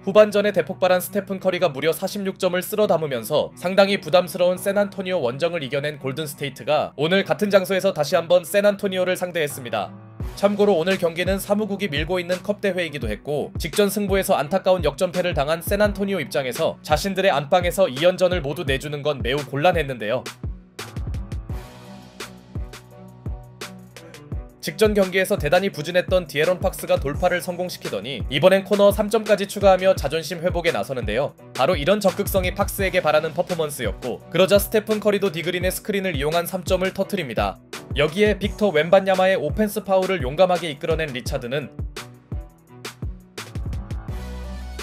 후반전에 대폭발한 스테픈 커리가 무려 46점을 쓸어 담으면서 상당히 부담스러운 샌안토니오 원정을 이겨낸 골든스테이트가 오늘 같은 장소에서 다시 한번 샌안토니오를 상대했습니다. 참고로 오늘 경기는 사무국이 밀고 있는 컵 대회이기도 했고 직전 승부에서 안타까운 역전패를 당한 샌안토니오 입장에서 자신들의 안방에서 2연전을 모두 내주는 건 매우 곤란했는데요. 직전 경기에서 대단히 부진했던 디에런 팍스가 돌파를 성공시키더니 이번엔 코너 3점까지 추가하며 자존심 회복에 나서는데요. 바로 이런 적극성이 팍스에게 바라는 퍼포먼스였고 그러자 스테픈 커리도 디그린의 스크린을 이용한 3점을 터뜨립니다. 여기에 빅터 웬반야마의 오펜스 파울을 용감하게 이끌어낸 리차드는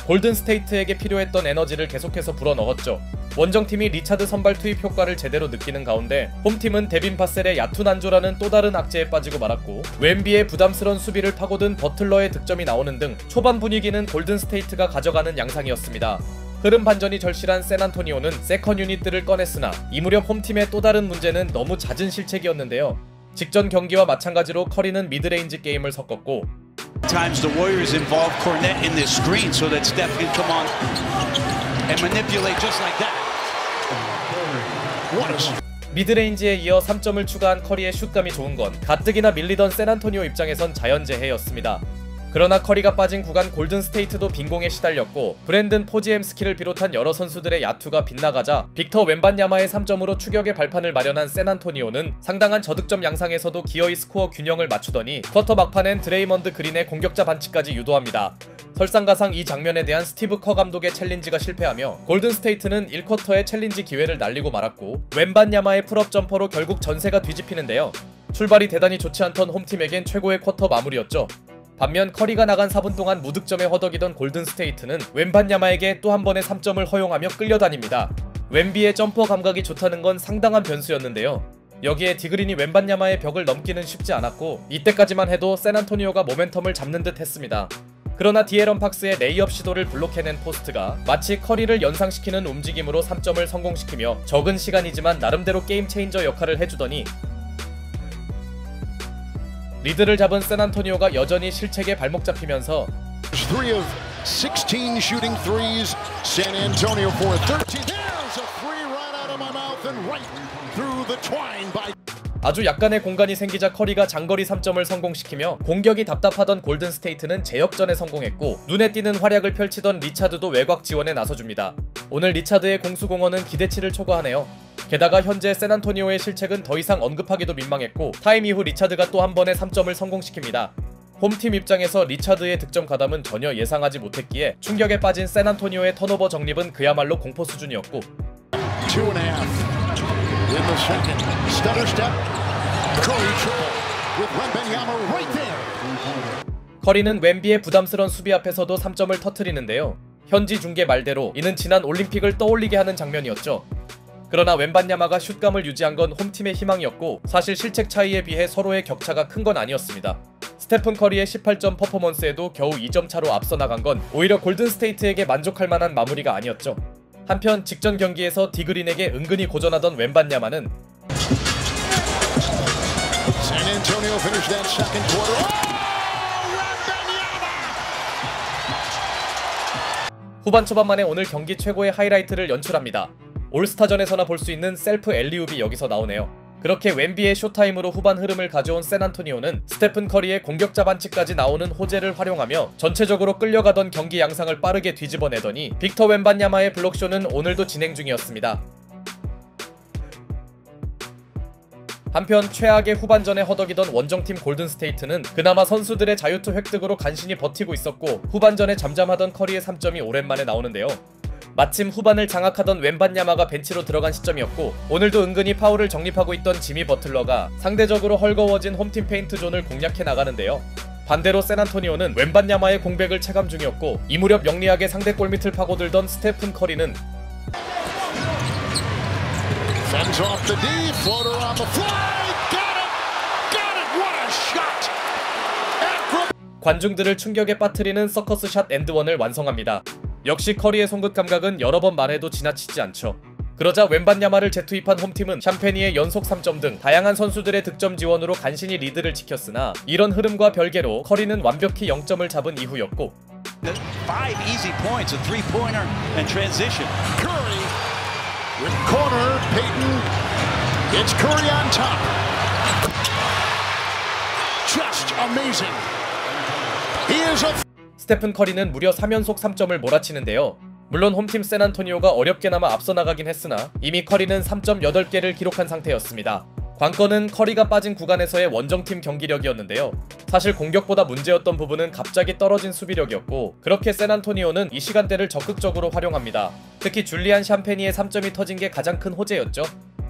골든스테이트에게 필요했던 에너지를 계속해서 불어넣었죠. 원정팀이 리차드 선발 투입 효과를 제대로 느끼는 가운데 홈팀은 데빈 바셀의 얕은 안조라는 또 다른 악재에 빠지고 말았고 웬비의 부담스러운 수비를 파고든 버틀러의 득점이 나오는 등 초반 분위기는 골든스테이트가 가져가는 양상이었습니다. 흐름 반전이 절실한 샌안토니오는 세컨 유닛들을 꺼냈으나 이 무렵 홈팀의 또 다른 문제는 너무 잦은 실책이었는데요. 직전 경기와 마찬가지로 커리는 미드레인지 게임을 섞었고 Times the Warriors involve Cornette in this screen so that Steph can come on and manipulate just like that. 미드레인지에 이어 3점을 추가한 커리의 슛감이 좋은 건 가뜩이나 밀리던 샌안토니오 입장에선 자연재해였습니다. 그러나 커리가 빠진 구간 골든스테이트도 빈공에 시달렸고 브랜든 포지엠스키를 비롯한 여러 선수들의 야투가 빗나가자 빅터 웬반야마의 3점으로 추격의 발판을 마련한 샌안토니오는 상당한 저득점 양상에서도 기어이 스코어 균형을 맞추더니 쿼터 막판엔 드레이먼드 그린의 공격자 반칙까지 유도합니다. 설상가상 이 장면에 대한 스티브 커 감독의 챌린지가 실패하며 골든스테이트는 1쿼터에 챌린지 기회를 날리고 말았고 웬반야마의 풀업 점퍼로 결국 전세가 뒤집히는데요. 출발이 대단히 좋지 않던 홈팀에겐 최고의 쿼터 마무리였죠. 반면 커리가 나간 4분 동안 무득점에 허덕이던 골든스테이트는 웬반야마에게 또 한 번의 3점을 허용하며 끌려다닙니다. 웬비의 점퍼 감각이 좋다는 건 상당한 변수였는데요. 여기에 디그린이 웬반야마의 벽을 넘기는 쉽지 않았고 이때까지만 해도 샌안토니오가 모멘텀을 잡는 듯 했습니다. 그러나 디에런 팍스의 레이업 시도를 블록해낸 포스트가 마치 커리를 연상시키는 움직임으로 3점을 성공시키며 적은 시간이지만 나름대로 게임 체인저 역할을 해주더니 리드를 잡은 샌안토니오가 여전히 실책에 발목 잡히면서 3 of 16 shooting threes. San Antonio for a 13. There's a three right out of my mouth and right through the twine by 아주 약간의 공간이 생기자 커리가 장거리 3점을 성공시키며 공격이 답답하던 골든스테이트는 제역전에 성공했고 눈에 띄는 활약을 펼치던 리차드도 외곽 지원에 나서줍니다. 오늘 리차드의 공수공헌은 기대치를 초과하네요. 게다가 현재 샌안토니오의 실책은 더 이상 언급하기도 민망했고 타임 이후 리차드가 또 한 번의 3점을 성공시킵니다. 홈팀 입장에서 리차드의 득점 가담은 전혀 예상하지 못했기에 충격에 빠진 샌안토니오의 턴오버 정립은 그야말로 공포 수준이었고 2.5 in the second. Stutter step. Curry triple with Wembanyama right there. 커리는 웬비의 부담스러운 수비 앞에서도 3점을 터뜨리는데요. 현지 중계 말대로 이는 지난 올림픽을 떠올리게 하는 장면이었죠. 그러나 웬반야마가 슛감을 유지한 건 홈팀의 희망이었고 사실 실책 차이에 비해 서로의 격차가 큰 건 아니었습니다. 스테픈 커리의 18점 퍼포먼스에도 겨우 2점 차로 앞서 나간 건 오히려 골든스테이트에게 만족할 만한 마무리가 아니었죠. 한편 직전 경기에서 디그린에게 은근히 고전하던 웬반야마는 San Antonio finished that second quarter. 후반 초반만에 오늘 경기 최고의 하이라이트를 연출합니다. 올스타전에서나 볼 수 있는 셀프 엘리웁이 여기서 나오네요. 그렇게 웬비의 쇼타임으로 후반 흐름을 가져온 샌안토니오는 스테픈 커리의 공격자 반칙까지 나오는 호재를 활용하며 전체적으로 끌려가던 경기 양상을 빠르게 뒤집어내더니 빅터 웬반야마의 블록쇼는 오늘도 진행 중이었습니다. 한편 최악의 후반전에 허덕이던 원정팀 골든스테이트는 그나마 선수들의 자유투 획득으로 간신히 버티고 있었고 후반전에 잠잠하던 커리의 3점이 오랜만에 나오는데요. 마침 후반을 장악하던 웬반야마가 벤치로 들어간 시점이었고 오늘도 은근히 파울을 정립하고 있던 지미 버틀러가 상대적으로 헐거워진 홈팀 페인트 존을 공략해 나가는데요. 반대로 샌안토니오는 웬반야마의 공백을 체감 중이었고 이 무렵 영리하게 상대 골밑을 파고들던 스테픈 커리는 Fends off the D, floater on the fly. Got it, what a shot. 관중들을 충격에 빠뜨리는 서커스샷 앤드원을 완성합니다. 역시 커리의 송긋 감각은 여러 번 말해도 지나치지 않죠. 그러자 웬반야마를 재투입한 홈팀은 샴페니의 연속 3점 등 다양한 선수들의 득점 지원으로 간신히 리드를 지켰으나 이런 흐름과 별개로 커리는 완벽히 0점을 잡은 이후였고 5 easy points, a three-pointer and transition. Curry with corner, Payton. It's Curry on top. Just amazing. He is a 스테픈 커리는 무려 3연속 3점을 몰아치는데요. 물론 홈팀 샌안토니오가 어렵게나마 앞서 나가긴 했으나 이미 커리는 3.8개를 기록한 상태였습니다. 관건은 커리가 빠진 구간에서의 원정팀 경기력이었는데요. 사실 공격보다 문제였던 부분은 갑자기 떨어진 수비력이었고, 그렇게 샌안토니오는 이 시간대를 적극적으로 활용합니다. 특히 줄리안 샴페니의 3점이 터진 게 가장 큰 호재였죠.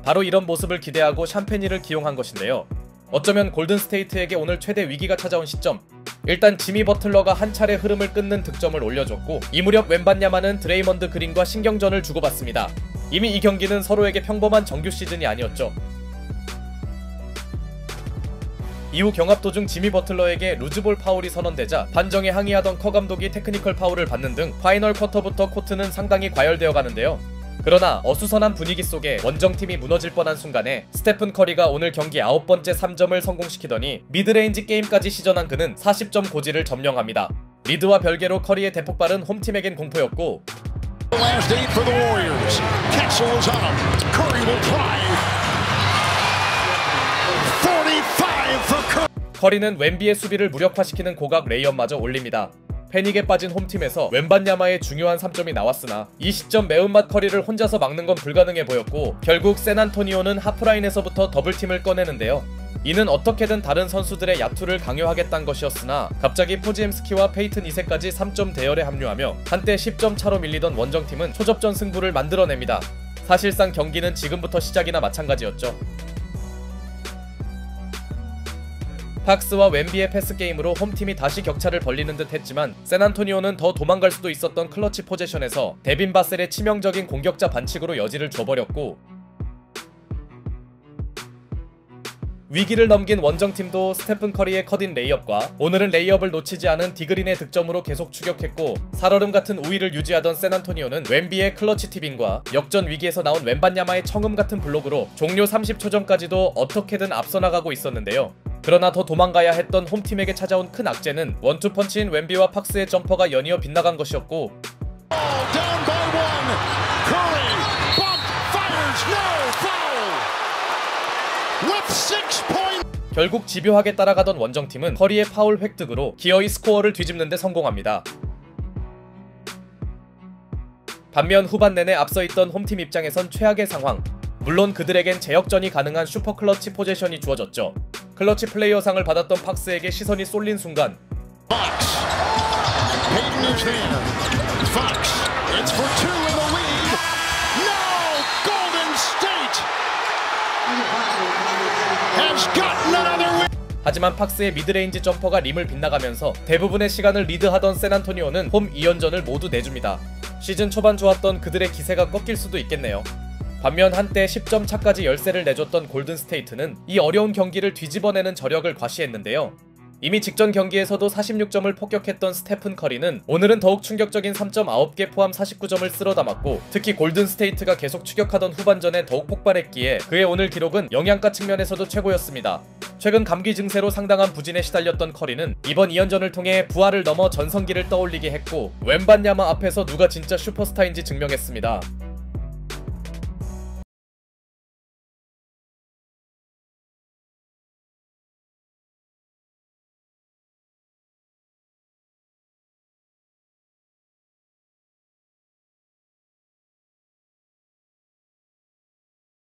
바로 이런 모습을 기대하고 샴페니를 기용한 것인데요. 어쩌면 골든스테이트에게 오늘 최대 위기가 찾아온 시점, 일단 지미 버틀러가 한 차례 흐름을 끊는 득점을 올려줬고, 이 무렵 웬반야마는 드레이먼드 그린과 신경전을 주고받습니다. 이미 이 경기는 서로에게 평범한 정규 시즌이 아니었죠. 이후 경합 도중 지미 버틀러에게 루즈볼 파울이 선언되자 판정에 항의하던 커 감독이 테크니컬 파울을 받는 등 파이널 쿼터부터 코트는 상당히 과열되어 가는데요. 그러나 어수선한 분위기 속에 원정팀이 무너질 뻔한 순간에 스테픈 커리가 오늘 경기 9번째 3점을 성공시키더니 미드레인지 게임까지 시전한 그는 40점 고지를 점령합니다. 리드와 별개로 커리의 대폭발은 홈팀에겐 공포였고, last 8 for the Warriors. Kessel is on him. Curry will drive. 45 for Curry. 커리는 웬비의 수비를 무력화시키는 고각 레이업마저 올립니다. 패닉에 빠진 홈팀에서 웬반야마의 중요한 3점이 나왔으나 이 시점 매운맛 커리를 혼자서 막는 건 불가능해 보였고, 결국 샌안토니오는 하프라인에서부터 더블팀을 꺼내는데요. 이는 어떻게든 다른 선수들의 야투를 강요하겠다는 것이었으나 갑자기 포지엠스키와 페이튼 2세까지 3점 대열에 합류하며 한때 10점 차로 밀리던 원정팀은 초접전 승부를 만들어냅니다. 사실상 경기는 지금부터 시작이나 마찬가지였죠. 팍스와 웬비의 패스게임으로 홈팀이 다시 격차를 벌리는 듯 했지만 샌안토니오는 더 도망갈 수도 있었던 클러치 포제션에서 데빈 바셀의 치명적인 공격자 반칙으로 여지를 줘버렸고, 위기를 넘긴 원정팀도 스테픈 커리의 컷인 레이업과 오늘은 레이업을 놓치지 않은 디그린의 득점으로 계속 추격했고, 살얼음 같은 우위를 유지하던 샌안토니오는 웬비의 클러치 티빙과 역전 위기에서 나온 웬반야마의 청음 같은 블록으로 종료 30초 전까지도 어떻게든 앞서 나가고 있었는데요. 그러나 더 도망가야 했던 홈팀에게 찾아온 큰 악재는 원투펀치인 웬비와 팍스의 점퍼가 연이어 빗나간 것이었고, Down by 1. Curry bump fires no foul. With 6 points. 결국 집요하게 따라가던 원정팀은 커리의 파울 획득으로 기어이 스코어를 뒤집는 데 성공합니다. 반면 후반 내내 앞서 있던 홈팀 입장에선 최악의 상황. 물론 그들에겐 제역전이 가능한 슈퍼 클러치 포지션이 주어졌죠. 클러치 플레이어상을 받았던 팍스에게 시선이 쏠린 순간 Fox. Payton is there. Fox. It's for 2 in the lead. No! Golden State has gotten another win. 하지만 팍스의 미드레인지 점퍼가 림을 빗나가면서 대부분의 시간을 리드하던 샌안토니오는 홈 2연전을 모두 내줍니다. 시즌 초반 좋았던 그들의 기세가 꺾일 수도 있겠네요. 반면 한때 10점 차까지 열세를 내줬던 골든스테이트는 이 어려운 경기를 뒤집어내는 저력을 과시했는데요. 이미 직전 경기에서도 46점을 폭격했던 스테픈 커리는 오늘은 더욱 충격적인 3.9개 포함 49점을 쓸어 담았고, 특히 골든스테이트가 계속 추격하던 후반전에 더욱 폭발했기에 그의 오늘 기록은 영양가 측면에서도 최고였습니다. 최근 감기 증세로 상당한 부진에 시달렸던 커리는 이번 2연전을 통해 부활을 넘어 전성기를 떠올리게 했고, 웬반야마 앞에서 누가 진짜 슈퍼스타인지 증명했습니다.